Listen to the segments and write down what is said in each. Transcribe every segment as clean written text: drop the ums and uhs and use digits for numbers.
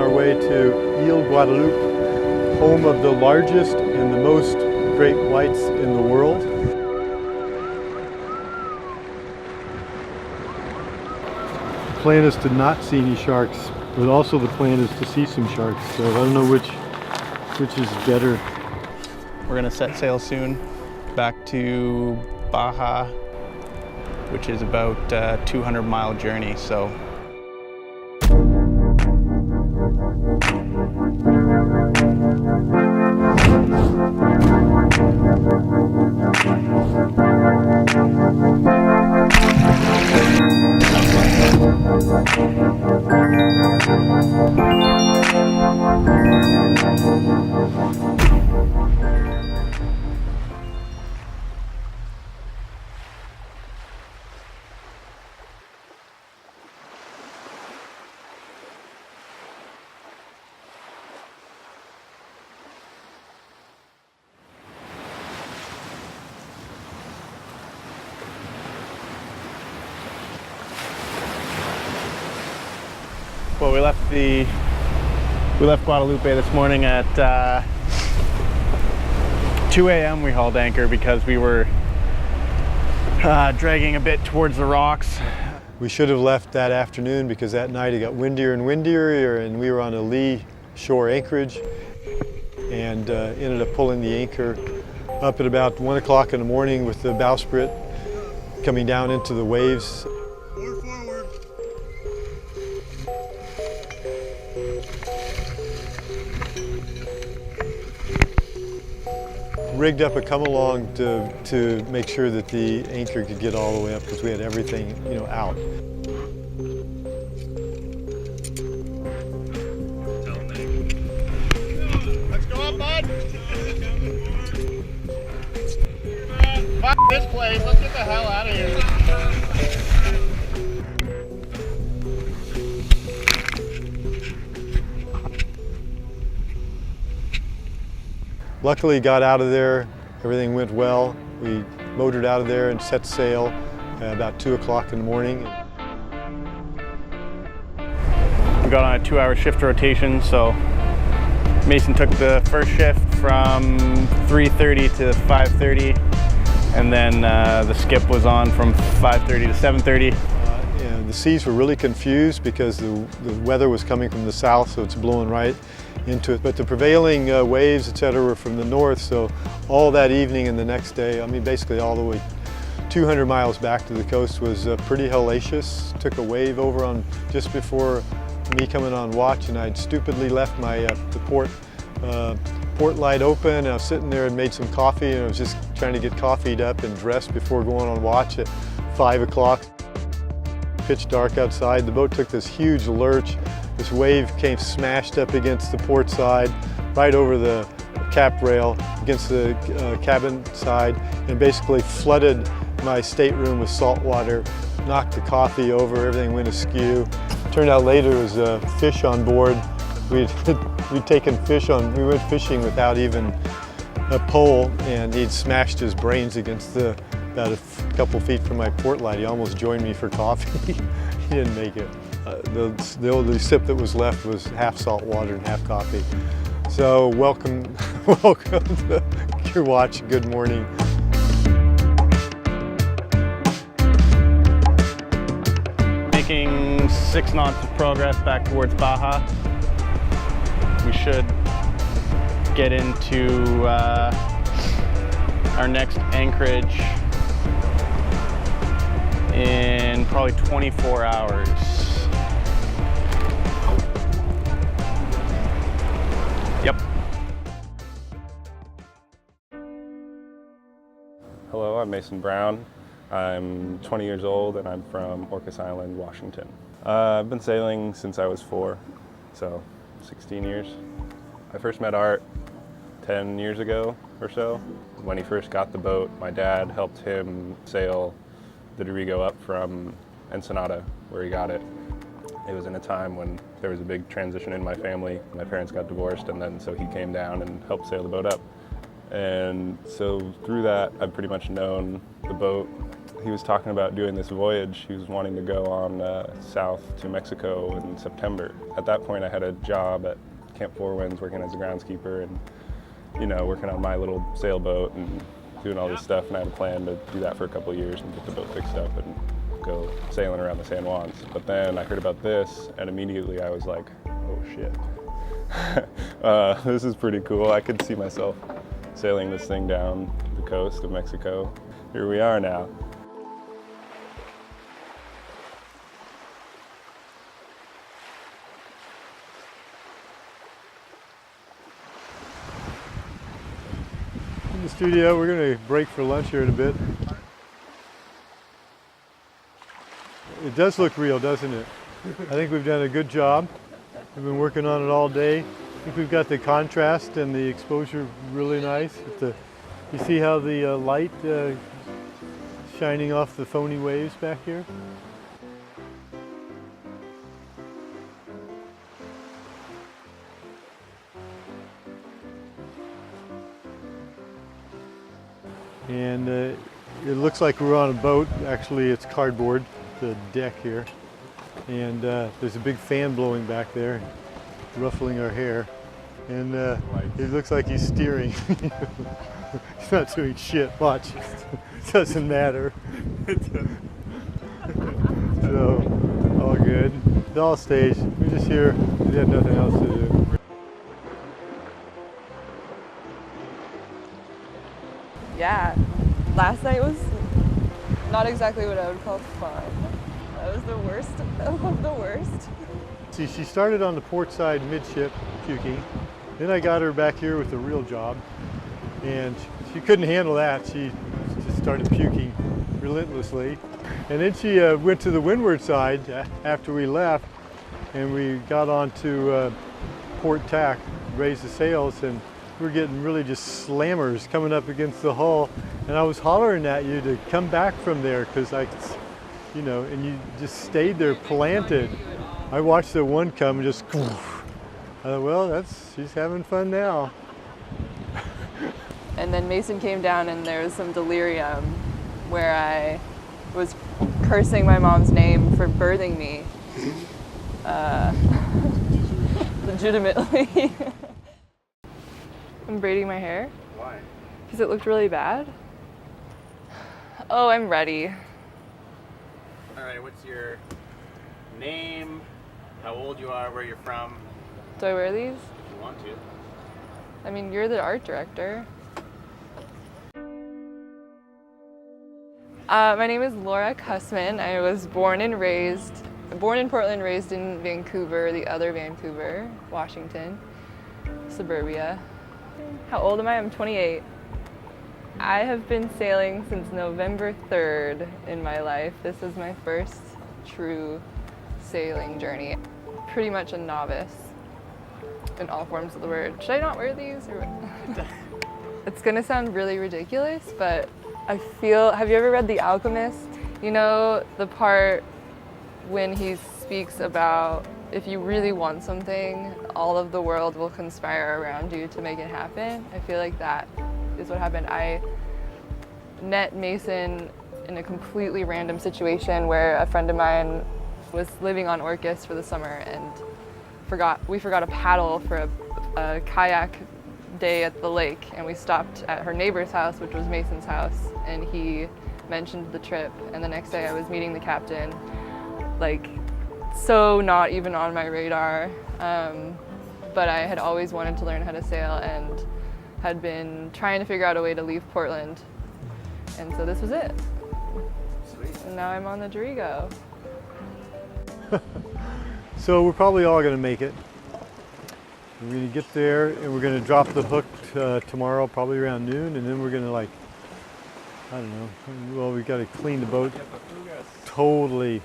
our way to Isle Guadalupe, home of the largest and the most great whites in the world. The plan is to not see any sharks, but also the plan is to see some sharks. So I don't know which is better. We're gonna set sail soon back to Baja, which is about a 200-mile journey. So. Well, we left Guadalupe this morning at 2 a.m. We hauled anchor because we were dragging a bit towards the rocks. We should have left that afternoon because that night it got windier and windier, and we were on a lee shore anchorage and ended up pulling the anchor up at about 1 o'clock in the morning with the bowsprit coming down into the waves. Rigged up a come-along to make sure that the anchor could get all the way up because we had everything, out. Let's go up, bud. Fuck this place. Let's get the hell out of here. Luckily got out of there, everything went well. We motored out of there and set sail about 2 o'clock in the morning. We got on a 2-hour shift rotation, so Mason took the first shift from 3:30 to 5:30, and then the skip was on from 5:30 to 7:30. And the seas were really confused because the weather was coming from the south, so it's blowing right into it. But the prevailing waves, etc., were from the north, so all that evening and the next day, basically all the way 200 miles back to the coast was pretty hellacious. Took a wave over on just before me coming on watch, and I'd stupidly left my the port light open, and I was sitting there and made some coffee, and I was just trying to get coffeeed up and dressed before going on watch at 5 o'clock. Pitch dark outside. The boat took this huge lurch. This wave came smashed up against the port side, right over the cap rail, against the cabin side, and basically flooded my stateroom with salt water, knocked the coffee over, everything went askew. Turned out later it was fish on board. We'd taken fish on, we went fishing without even a pole, and he'd smashed his brains against about a couple feet from my port light. He almost joined me for coffee. He didn't make it. The only sip that was left was half salt water and half coffee. So welcome to your watch. Good morning. Making 6 knots of progress back towards Baja. We should get into our next anchorage in probably 24 hours. Yep. Hello, I'm Mason Brown. I'm 20 years old and I'm from Orcas Island, Washington. I've been sailing since I was 4, so 16 years. I first met Art 10 years ago or so. When he first got the boat, my dad helped him sail the Dirigo up from Ensenada, where he got it. It was in a time when there was a big transition in my family. My parents got divorced, and then so he came down and helped sail the boat up. And so through that, I've pretty much known the boat he was talking about doing this voyage. He was wanting to go on south to Mexico in September. At that point, I had a job at Camp Four Winds working as a groundskeeper and, you know, working on my little sailboat and doing all this stuff, and I had a plan to do that for a couple of years and get the boat fixed up and go sailing around the San Juans. But then I heard about this, and immediately I was like, oh shit. This is pretty cool. I could see myself sailing this thing down the coast of Mexico. Here we are now. In the studio, we're going to break for lunch here in a bit. It does look real, doesn't it? I think we've done a good job. We've been working on it all day. I think we've got the contrast and the exposure really nice. You see how the light shining off the foamy waves back here? And it looks like we're on a boat. Actually, it's cardboard, the deck here. And there's a big fan blowing back there, ruffling our hair. And it looks like he's steering. He's not doing shit, watch. It doesn't matter. So, all good. It's all staged. We're just here. We had nothing else to do. Yeah, last night was not exactly what I would call fun. That was the worst of the worst. See, she started on the port side midship puking. Then I got her back here with a real job. And she couldn't handle that. She just started puking relentlessly. And then she went to the windward side after we left, and we got onto port tack, raised the sails, and we were getting really just slammers coming up against the hull. And I was hollering at you to come back from there because you know, and you just stayed there planted. I watched the one come and just, I thought, well, she's having fun now. And then Mason came down and there was some delirium where I was cursing my mom's name for birthing me. Legitimately. I'm braiding my hair. Why? Because it looked really bad. Oh, I'm ready. All right, what's your name, how old you are, where you're from, Do I wear these? if you want to. I mean, you're the art director. My name is Laura Kussman. I was born in Portland, raised in Vancouver, the other Vancouver, Washington, suburbia. How old am I? I'm 28. I have been sailing since November 3rd in my life. This is my first true sailing journey. Pretty much a novice in all forms of the word. Should I not wear these? Or It's gonna sound really ridiculous, but I feel, have you ever read The Alchemist? You know the part when he speaks about if you really want something, all of the world will conspire around you to make it happen. I feel like that is what happened. I met Mason in a completely random situation where a friend of mine was living on Orcas for the summer and we forgot a paddle for a kayak day at the lake, and we stopped at her neighbor's house, which was Mason's house, and he mentioned the trip, and the next day I was meeting the captain, like so not even on my radar, but I had always wanted to learn how to sail and had been trying to figure out a way to leave Portland, and so this was it. Sweet. And now I'm on the Dirigo. So we're probably all going to make it. We're going to get there and we're going to drop the hook tomorrow, probably around noon, and then we're going to, like, I don't know, well, we got to clean the boat, totally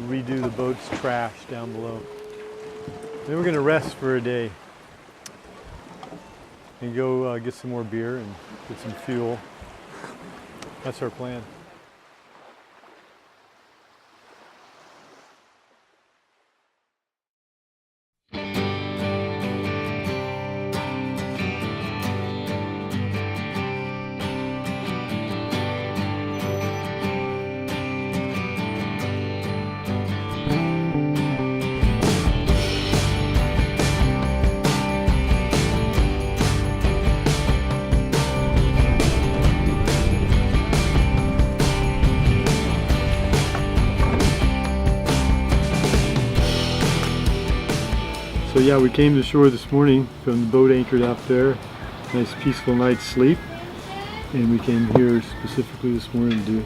redo the boat's trash down below. Then we're going to rest for a day and go get some more beer and get some fuel. That's our plan. So yeah, we came to shore this morning from the boat anchored out there. Nice peaceful night's sleep. And we came here specifically this morning to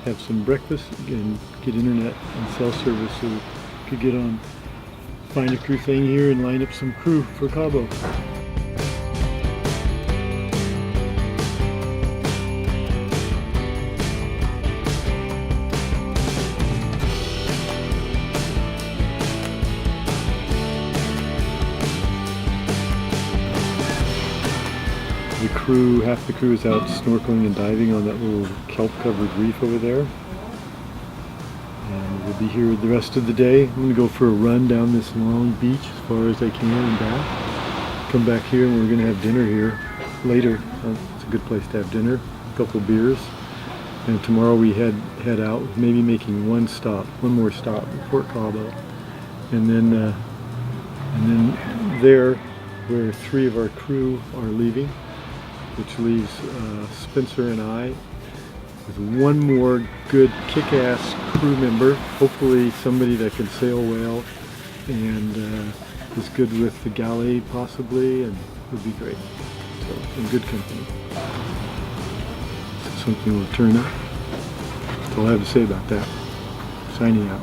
have some breakfast and get internet and cell service so we could get on, find a crew thing here and line up some crew for Cabo. The crew, half the crew is out snorkeling and diving on that little kelp-covered reef over there. And we'll be here the rest of the day. I'm going to go for a run down this long beach as far as I can and back. Come back here and we're going to have dinner here later. It's a good place to have dinner, a couple beers. And tomorrow we head out, maybe making one more stop in Port Cabo. And then there, where 3 of our crew are leaving, which leaves Spencer and I with one more good kick-ass crew member, hopefully somebody that can sail well and is good with the galley possibly, and would be great. So, in good company. So something will turn up. That's all I have to say about that. Signing out.